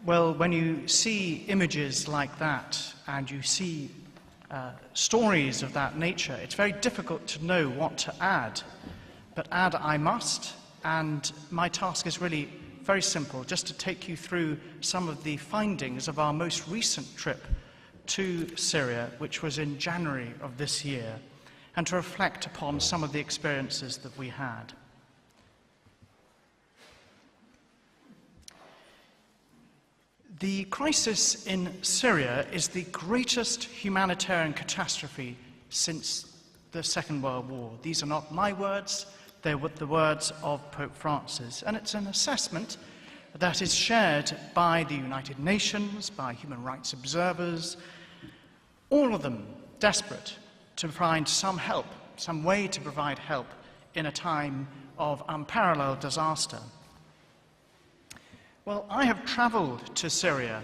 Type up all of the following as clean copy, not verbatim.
Well, when you see images like that and you see stories of that nature, it's very difficult to know what to add. But add I must, and my task is really very simple, just to take you through some of the findings of our most recent trip to Syria, which was in January of this year, and to reflect upon some of the experiences that we had. The crisis in Syria is the greatest humanitarian catastrophe since the Second World War. These are not my words, they're the words of Pope Francis. And it's an assessment that is shared by the United Nations, by human rights observers, all of them desperate to find some help, some way to provide help in a time of unparalleled disaster. Well, I have traveled to Syria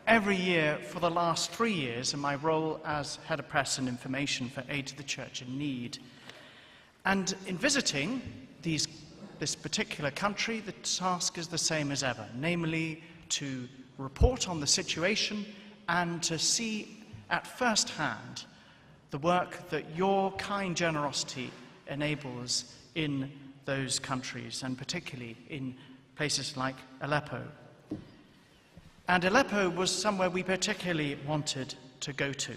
every year for the last 3 years in my role as Head of Press and Information for Aid to the Church in Need. And in visiting this particular country, the task is the same as ever, namely to report on the situation and to see at first hand the work that your kind generosity enables in those countries, and particularly in places like Aleppo. And Aleppo was somewhere we particularly wanted to go to.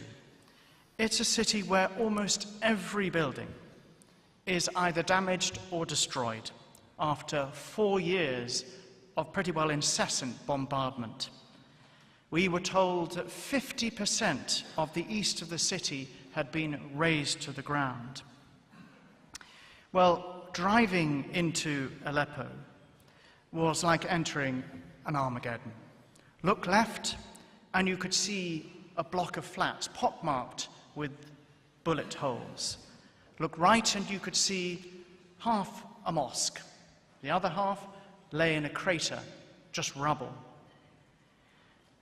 It's a city where almost every building is either damaged or destroyed after 4 years of pretty well incessant bombardment. We were told that 50% of the east of the city had been razed to the ground. Well, driving into Aleppo was like entering an Armageddon. Look left, and you could see a block of flats pockmarked with bullet holes. Look right, and you could see half a mosque. The other half lay in a crater, just rubble.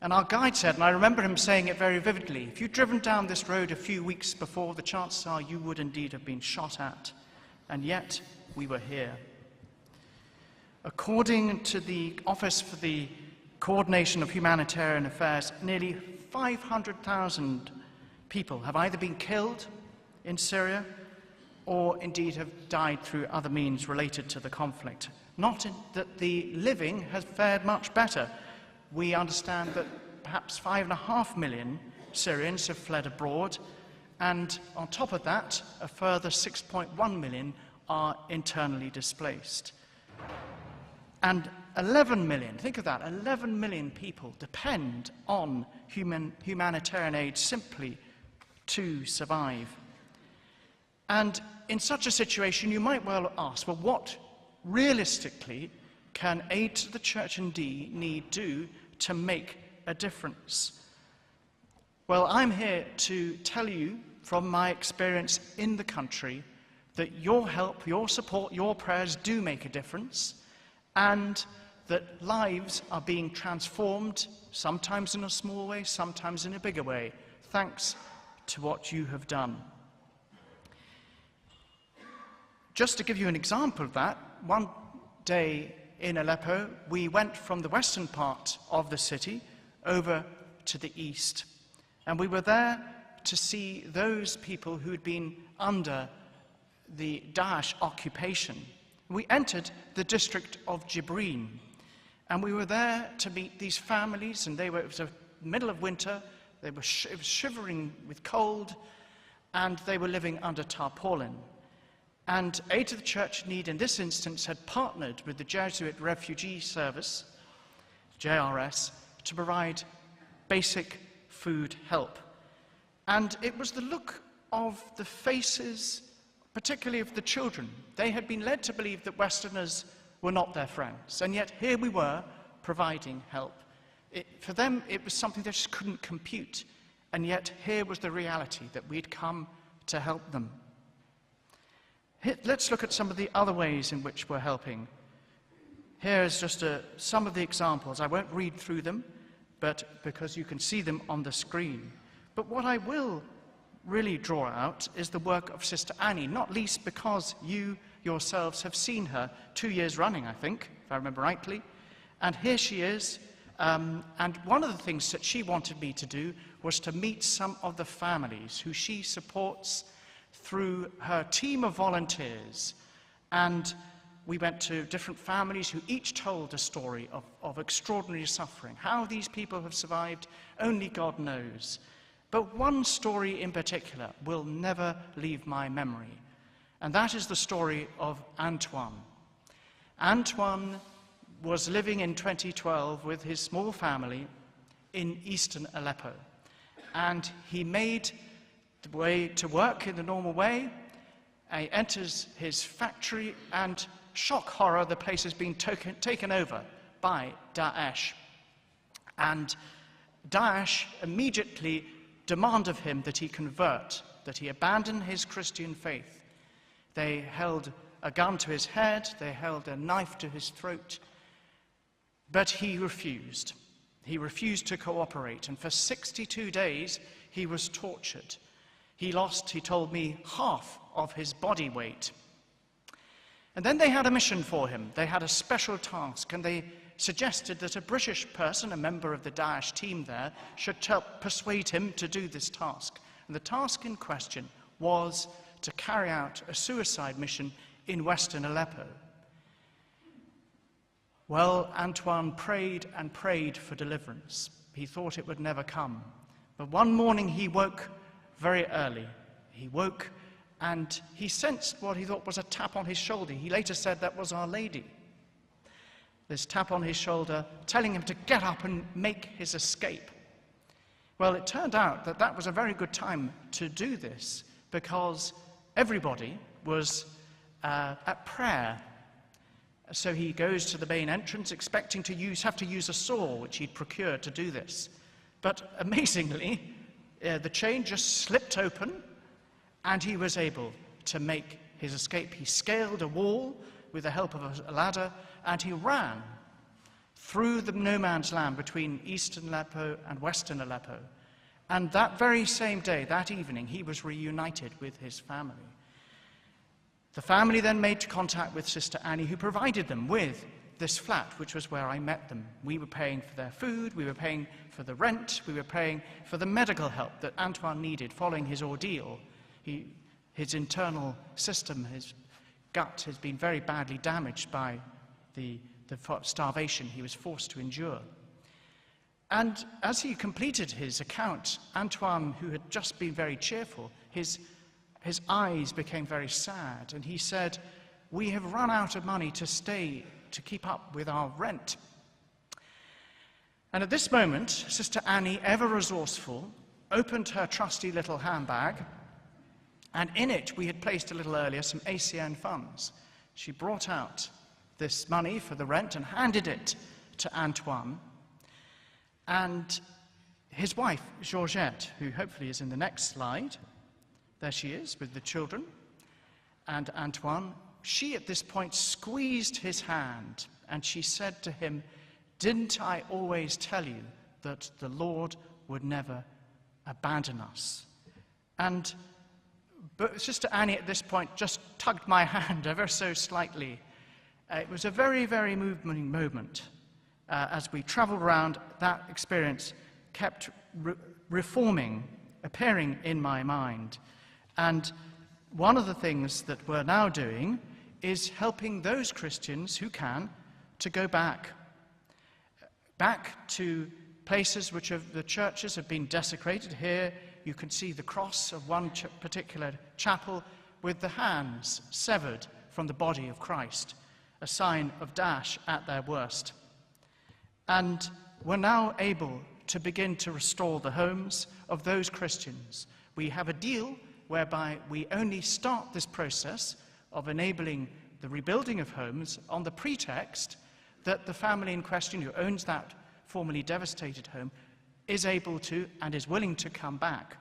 And our guide said, and I remember him saying it very vividly, if you'd driven down this road a few weeks before, the chances are you would indeed have been shot at. And yet, we were here. According to the Office for the Coordination of Humanitarian Affairs, nearly 500,000 people have either been killed in Syria or indeed have died through other means related to the conflict. Not that the living has fared much better. We understand that perhaps 5.5 million Syrians have fled abroad, and on top of that, a further 6.1 million are internally displaced. And 11 million, think of that, 11 million people depend on humanitarian aid simply to survive. And in such a situation, you might well ask, well, what realistically can Aid to the Church in Need do to make a difference? Well, I'm here to tell you from my experience in the country that your help, your support, your prayers do make a difference, and that lives are being transformed, sometimes in a small way, sometimes in a bigger way, thanks to what you have done. Just to give you an example of that, one day in Aleppo, we went from the western part of the city over to the east, and we were there to see those people who'd been under the Daesh occupation. We entered the district of Jibreen, and we were there to meet these families, and it was the middle of winter, it was shivering with cold, and they were living under tarpaulin. And Aid to the Church in Need in this instance had partnered with the Jesuit Refugee Service, JRS, to provide basic food help. And it was the look of the faces, particularly of the children. They had been led to believe that Westerners were not their friends, and yet here we were providing help. For them, it was something they just couldn't compute, and yet here was the reality that we'd come to help them. Let's look at some of the other ways in which we're helping. Here is just some of the examples. I won't read through them, but because you can see them on the screen. But what I will really draw out is the work of Sister Annie, not least because you yourselves have seen her 2 years running, I think, if I remember rightly. And here she is And one of the things that she wanted me to do was to meet some of the families who she supports through her team of volunteers. And we went to different families who each told a story of extraordinary suffering. How these people have survived, only God knows. But one story in particular will never leave my memory, and that is the story of Antoine. Antoine was living in 2012 with his small family in eastern Aleppo, and he made the way to work in the normal way. He enters his factory, and shock horror, the place has been taken over by Daesh. And Daesh immediately demand of him that he convert, that he abandon his Christian faith. They held a gun to his head, they held a knife to his throat, but he refused. He refused to cooperate, and for 62 days he was tortured. He lost, he told me, half of his body weight. And then they had a mission for him. They had a special task, and they suggested that a British person, a member of the Daesh team there, should persuade him to do this task. And the task in question was to carry out a suicide mission in western Aleppo. Well, Antoine prayed and prayed for deliverance. He thought it would never come. But one morning he woke very early. He woke and he sensed what he thought was a tap on his shoulder. He later said that was Our Lady. This tap on his shoulder telling him to get up and make his escape. Well, it turned out that that was a very good time to do this, because everybody was at prayer. So he goes to the main entrance expecting to have to use a saw, which he'd procured to do this. But amazingly, the chain just slipped open, and he was able to make his escape. He scaled a wall with the help of a ladder, and he ran through the no man's land between eastern Aleppo and western Aleppo. And that very same day, that evening, he was reunited with his family. The family then made contact with Sister Annie, who provided them with this flat, which was where I met them. We were paying for their food, we were paying for the rent, we were paying for the medical help that Antoine needed following his ordeal. His internal system, his gut, has been very badly damaged by the starvation he was forced to endure. And as he completed his account, Antoine, who had just been very cheerful, his eyes became very sad, and he said, "We have run out of money to keep up with our rent." And at this moment, Sister Annie, ever resourceful, opened her trusty little handbag, and in it we had placed a little earlier some ACN funds. She brought out this money for the rent and handed it to Antoine. And his wife, Georgette, who hopefully is in the next slide, there she is with the children, and Antoine, she at this point squeezed his hand, and she said to him, "Didn't I always tell you that the Lord would never abandon us?" But Sister Annie at this point just tugged my hand ever so slightly. It was a very, very moving moment. As we traveled around, that experience kept reforming, appearing in my mind. And one of the things that we're now doing is helping those Christians who can to go back to places which the churches have been desecrated. Here you can see the cross of one particular chapel with the hands severed from the body of Christ, a sign of Daesh at their worst. And we're now able to begin to restore the homes of those Christians. We have a deal whereby we only start this process of enabling the rebuilding of homes on the pretext that the family in question who owns that formerly devastated home is able to and is willing to come back.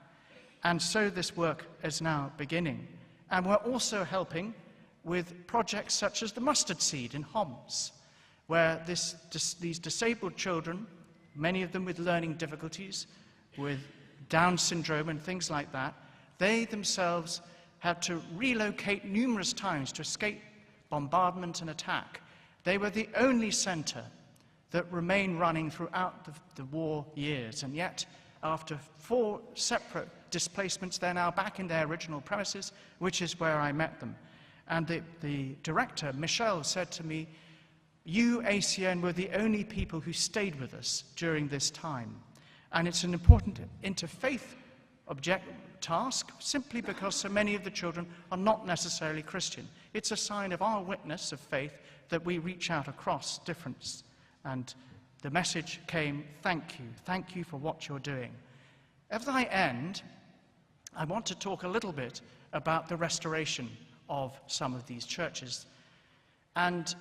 And so this work is now beginning. And we're also helping with projects such as the mustard seed in Homs, where these disabled children, many of them with learning difficulties, with Down syndrome and things like that, they themselves had to relocate numerous times to escape bombardment and attack. They were the only center that remain running throughout the war years. And yet, after 4 separate displacements, they're now back in their original premises, which is where I met them. And the director, Michelle, said to me, "You, ACN, were the only people who stayed with us during this time." And it's an important interfaith task, simply because so many of the children are not necessarily Christian. It's a sign of our witness of faith that we reach out across difference. And the message came, thank you for what you're doing. As I end, I want to talk a little bit about the restoration of some of these churches. And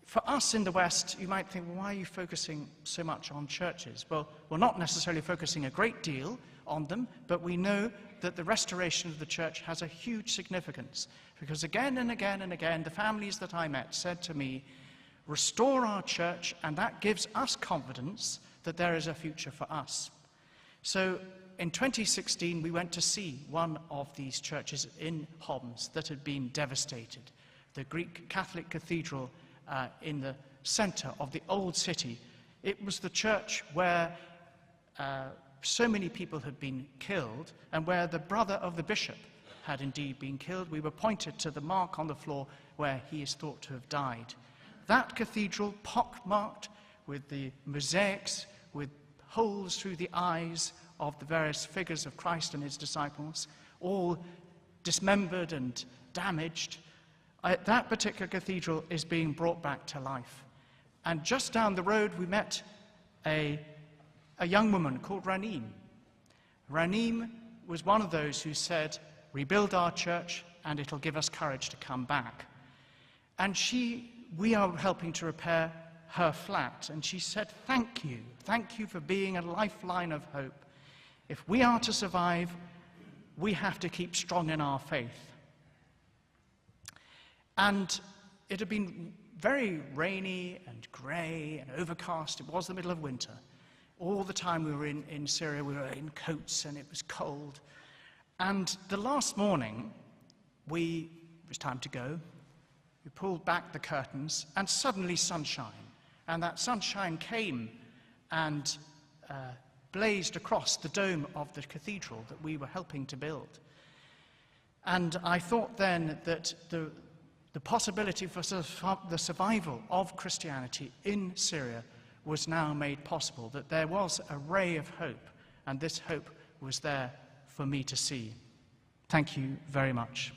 for us in the West, you might think, well, why are you focusing so much on churches? Well, we're not necessarily focusing a great deal on them, but we know that the restoration of the church has a huge significance, because again and again and again, the families that I met said to me, "Restore our church," and that gives us confidence that there is a future for us. So in 2016, we went to see one of these churches in Homs that had been devastated, the Greek Catholic Cathedral in the center of the old city. It was the church where so many people had been killed, and where the brother of the bishop had indeed been killed. We were pointed to the mark on the floor where he is thought to have died. That cathedral, pock-marked with the mosaics, with holes through the eyes of the various figures of Christ and his disciples, all dismembered and damaged, that particular cathedral is being brought back to life. And just down the road, we met a young woman called Ranim. Ranim was one of those who said, "Rebuild our church and it'll give us courage to come back." And we are helping to repair her flat. And she said, thank you for being a lifeline of hope. If we are to survive, we have to keep strong in our faith. And it had been very rainy and grey and overcast. It was the middle of winter. All the time we were in Syria, we were in coats and it was cold. And the last morning, it was time to go. We pulled back the curtains and suddenly sunshine. And that sunshine came and blazed across the dome of the cathedral that we were helping to build. And I thought then that the possibility for the survival of Christianity in Syria was now made possible, that there was a ray of hope, and this hope was there for me to see. Thank you very much.